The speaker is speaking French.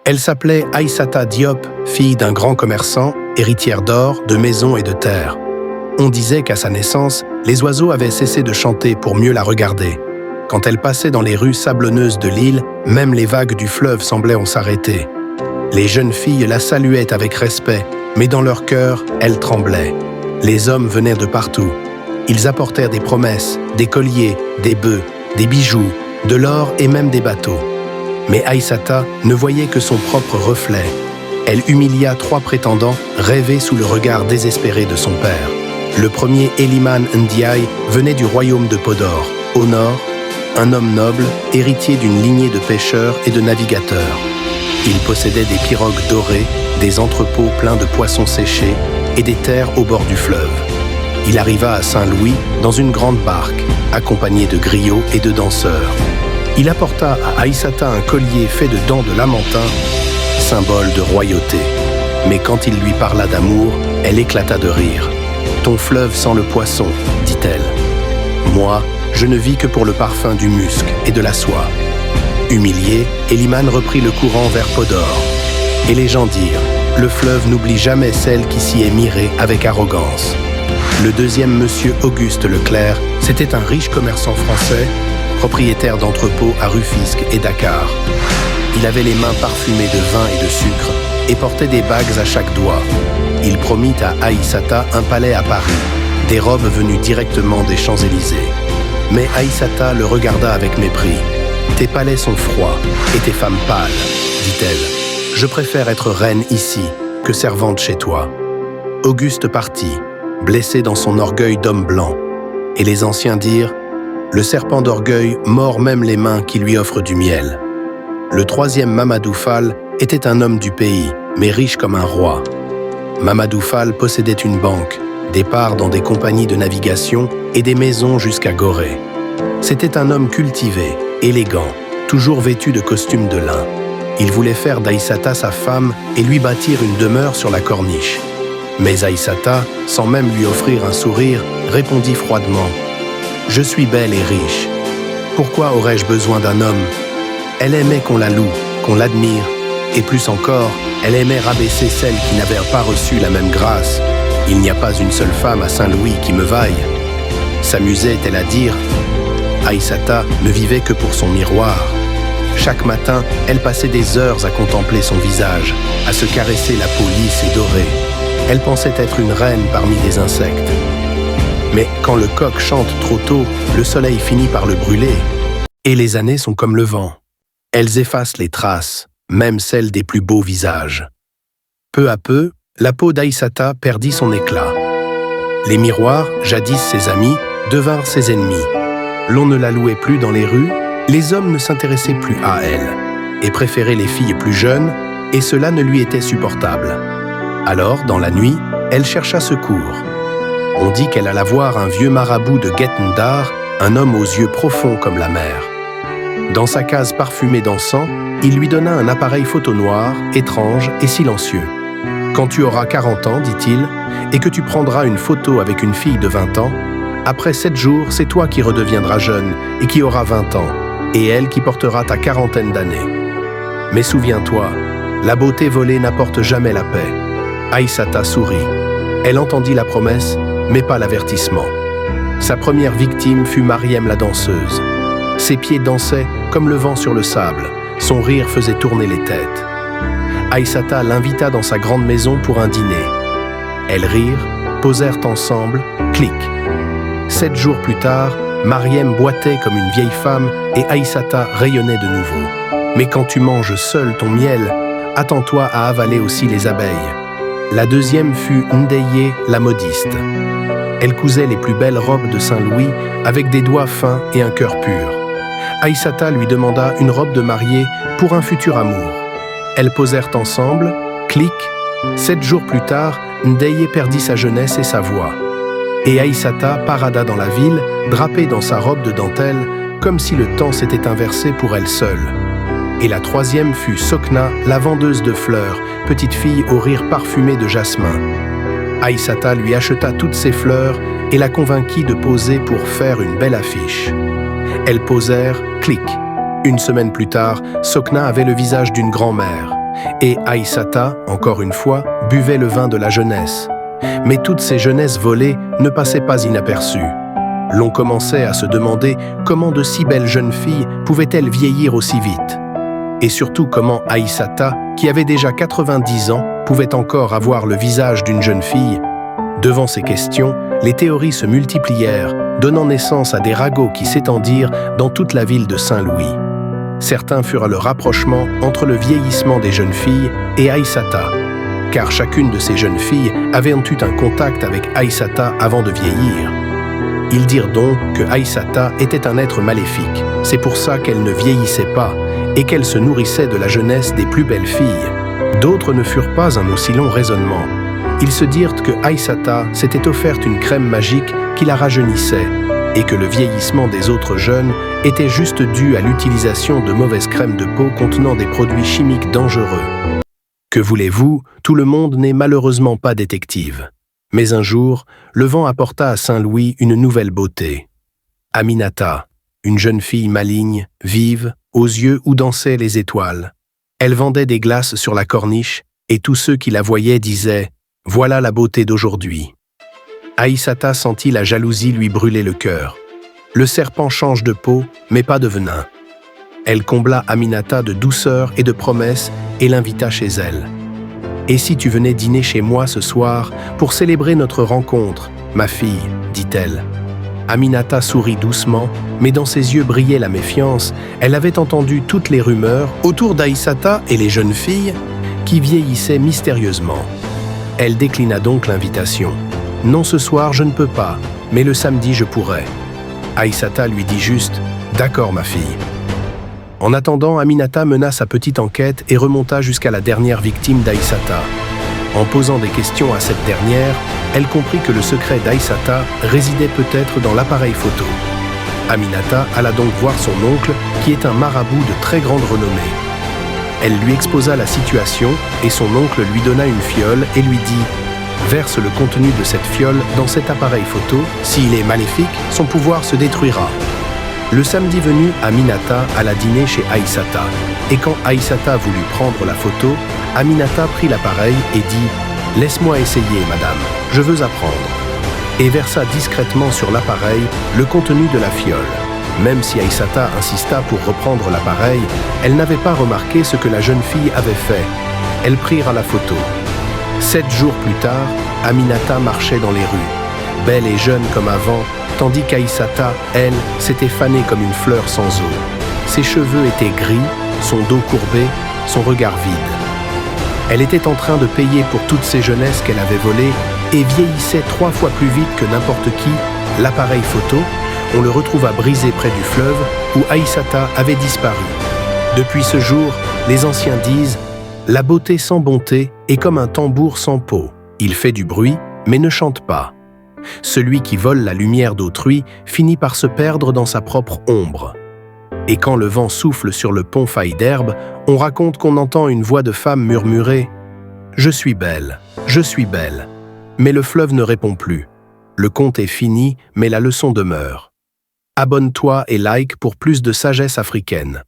Elle s'appelait Aïssata Diop, fille d'un grand commerçant, héritière d'or, de maisons et de terres. On disait qu'à sa naissance, les oiseaux avaient cessé de chanter pour mieux la regarder. Quand elle passait dans les rues sablonneuses de l'île, même les vagues du fleuve semblaient en s'arrêter. Les jeunes filles la saluaient avec respect, mais dans leur cœur, elle tremblait. Les hommes venaient de partout. Ils apportèrent des promesses, des colliers, des bœufs, des bijoux, de l'or et même des bateaux. Mais Aïssata ne voyait que son propre reflet. Elle humilia 3 prétendants, rêvés sous le regard désespéré de son père. Le premier, Eliman Ndiaye, venait du royaume de Podor, au nord, un homme noble, héritier d'une lignée de pêcheurs et de navigateurs. Il possédait des pirogues dorées, des entrepôts pleins de poissons séchés et des terres au bord du fleuve. Il arriva à Saint-Louis dans une grande barque, accompagné de griots et de danseurs. Il apporta à Aïssata un collier fait de dents de lamentin, symbole de royauté. Mais quand il lui parla d'amour, elle éclata de rire. « Ton fleuve sent le poisson, dit-elle. Moi, je ne vis que pour le parfum du musc et de la soie. » Humilié, Eliman reprit le courant vers Podor. Et les gens dirent, le fleuve n'oublie jamais celle qui s'y est mirée avec arrogance. Le deuxième monsieur Auguste Leclerc, c'était un riche commerçant français, propriétaire d'entrepôts à Rufisque et Dakar. Il avait les mains parfumées de vin et de sucre et portait des bagues à chaque doigt. Il promit à Aïssata un palais à Paris, des robes venues directement des Champs-Élysées. Mais Aïssata le regarda avec mépris. « Tes palais sont froids et tes femmes pâles, dit-elle. Je préfère être reine ici que servante chez toi. » Auguste partit, blessé dans son orgueil d'homme blanc. Et les anciens dirent, « Le serpent d'orgueil mord même les mains qui lui offrent du miel. » Le troisième Mamadou Fall était un homme du pays, mais riche comme un roi. Mamadou Fall possédait une banque, des parts dans des compagnies de navigation et des maisons jusqu'à Gorée. C'était un homme cultivé, élégant, toujours vêtu de costumes de lin. Il voulait faire d'Aïssata sa femme et lui bâtir une demeure sur la corniche. Mais Aïssata, sans même lui offrir un sourire, répondit froidement « Je suis belle et riche. Pourquoi aurais-je besoin d'un homme ?» Elle aimait qu'on la loue, qu'on l'admire, et plus encore, elle aimait rabaisser celles qui n'avaient pas reçu la même grâce. « Il n'y a pas une seule femme à Saint-Louis qui me vaille. » S'amusait-elle à dire. Aïssata ne vivait que pour son miroir. Chaque matin, elle passait des heures à contempler son visage, à se caresser la peau lisse et dorée. Elle pensait être une reine parmi des insectes. Mais quand le coq chante trop tôt, le soleil finit par le brûler. Et les années sont comme le vent. Elles effacent les traces, même celles des plus beaux visages. Peu à peu, la peau d'Aïssata perdit son éclat. Les miroirs, jadis ses amis, devinrent ses ennemis. L'on ne la louait plus dans les rues, les hommes ne s'intéressaient plus à elle, et préféraient les filles plus jeunes, et cela ne lui était supportable. Alors, dans la nuit, elle chercha secours. On dit qu'elle alla voir un vieux marabout de Guet Ndar, un homme aux yeux profonds comme la mer. Dans sa case parfumée d'encens, il lui donna un appareil photo noir, étrange et silencieux. « Quand tu auras 40 ans, dit-il, et que tu prendras une photo avec une fille de 20 ans, après 7 jours, c'est toi qui redeviendras jeune et qui auras 20 ans, et elle qui portera ta quarantaine d'années. Mais souviens-toi, la beauté volée n'apporte jamais la paix. » Aïssata sourit. Elle entendit la promesse, mais pas l'avertissement. Sa première victime fut Mariem la danseuse. Ses pieds dansaient comme le vent sur le sable, son rire faisait tourner les têtes. Aïssata l'invita dans sa grande maison pour un dîner. Elles rirent, posèrent ensemble, clic. 7 jours plus tard, Mariem boitait comme une vieille femme et Aïssata rayonnait de nouveau. Mais quand tu manges seul ton miel, attends-toi à avaler aussi les abeilles. La deuxième fut Ndeye la modiste. Elle cousait les plus belles robes de Saint-Louis avec des doigts fins et un cœur pur. Aïssata lui demanda une robe de mariée pour un futur amour. Elles posèrent ensemble, clic. 7 jours plus tard, Ndeye perdit sa jeunesse et sa voix. Et Aïssata parada dans la ville, drapée dans sa robe de dentelle, comme si le temps s'était inversé pour elle seule. Et la troisième fut Sokna, la vendeuse de fleurs, petite fille au rire parfumé de jasmin. Aïssata lui acheta toutes ses fleurs et la convainquit de poser pour faire une belle affiche. Elles posèrent, clic. Une semaine plus tard, Sokna avait le visage d'une grand-mère. Et Aïssata, encore une fois, buvait le vin de la jeunesse. Mais toutes ces jeunesses volées ne passaient pas inaperçues. L'on commençait à se demander comment de si belles jeunes filles pouvaient-elles vieillir aussi vite. Et surtout comment Aïssata, qui avait déjà 90 ans, pouvait encore avoir le visage d'une jeune fille. Devant ces questions, les théories se multiplièrent, donnant naissance à des ragots qui s'étendirent dans toute la ville de Saint-Louis. Certains furent le rapprochement entre le vieillissement des jeunes filles et Aïssata, car chacune de ces jeunes filles avait eu un contact avec Aïssata avant de vieillir. Ils dirent donc que Aïssata était un être maléfique, c'est pour ça qu'elle ne vieillissait pas et qu'elle se nourrissait de la jeunesse des plus belles filles. D'autres ne furent pas un aussi long raisonnement. Ils se dirent que Aïssata s'était offerte une crème magique qui la rajeunissait et que le vieillissement des autres jeunes était juste dû à l'utilisation de mauvaises crèmes de peau contenant des produits chimiques dangereux. Que voulez-vous, tout le monde n'est malheureusement pas détective. Mais un jour, le vent apporta à Saint-Louis une nouvelle beauté. Aminata, une jeune fille maligne, vive, aux yeux où dansaient les étoiles. Elle vendait des glaces sur la corniche et tous ceux qui la voyaient disaient « Voilà la beauté d'aujourd'hui ». Aïssata sentit la jalousie lui brûler le cœur. Le serpent change de peau, mais pas de venin. Elle combla Aminata de douceur et de promesses et l'invita chez elle. « Et si tu venais dîner chez moi ce soir pour célébrer notre rencontre, ma fille » dit-elle. Aminata sourit doucement, mais dans ses yeux brillait la méfiance. Elle avait entendu toutes les rumeurs autour d'Aïssata et les jeunes filles qui vieillissaient mystérieusement. Elle déclina donc l'invitation. « Non, ce soir, je ne peux pas, mais le samedi, je pourrai. » Aïssata lui dit juste « D'accord, ma fille. » En attendant, Aminata mena sa petite enquête et remonta jusqu'à la dernière victime d'Aïssata. En posant des questions à cette dernière, elle comprit que le secret d'Aïssata résidait peut-être dans l'appareil photo. Aminata alla donc voir son oncle, qui est un marabout de très grande renommée. Elle lui exposa la situation et son oncle lui donna une fiole et lui dit « Verse le contenu de cette fiole dans cet appareil photo, s'il est maléfique, son pouvoir se détruira. » Le samedi venu, Aminata alla dîner chez Aïssata. Et quand Aïssata voulut prendre la photo, Aminata prit l'appareil et dit « Laisse-moi essayer, madame, je veux apprendre. » et versa discrètement sur l'appareil le contenu de la fiole. Même si Aïssata insista pour reprendre l'appareil, elle n'avait pas remarqué ce que la jeune fille avait fait. Elles prirent la photo. 7 jours plus tard, Aminata marchait dans les rues, belle et jeune comme avant, tandis qu'Aïssata, elle, s'était fanée comme une fleur sans eau. Ses cheveux étaient gris, son dos courbé, son regard vide. Elle était en train de payer pour toutes ces jeunesses qu'elle avait volées et vieillissait 3 fois plus vite que n'importe qui. L'appareil photo, on le retrouva brisé près du fleuve où Aïssata avait disparu. Depuis ce jour, les anciens disent « La beauté sans bonté est comme un tambour sans peau. Il fait du bruit, mais ne chante pas. Celui qui vole la lumière d'autrui finit par se perdre dans sa propre ombre. » Et quand le vent souffle sur le pont faille d'herbe, on raconte qu'on entend une voix de femme murmurer « Je suis belle, je suis belle ». Mais le fleuve ne répond plus. Le conte est fini, mais la leçon demeure. Abonne-toi et like pour plus de sagesse africaine.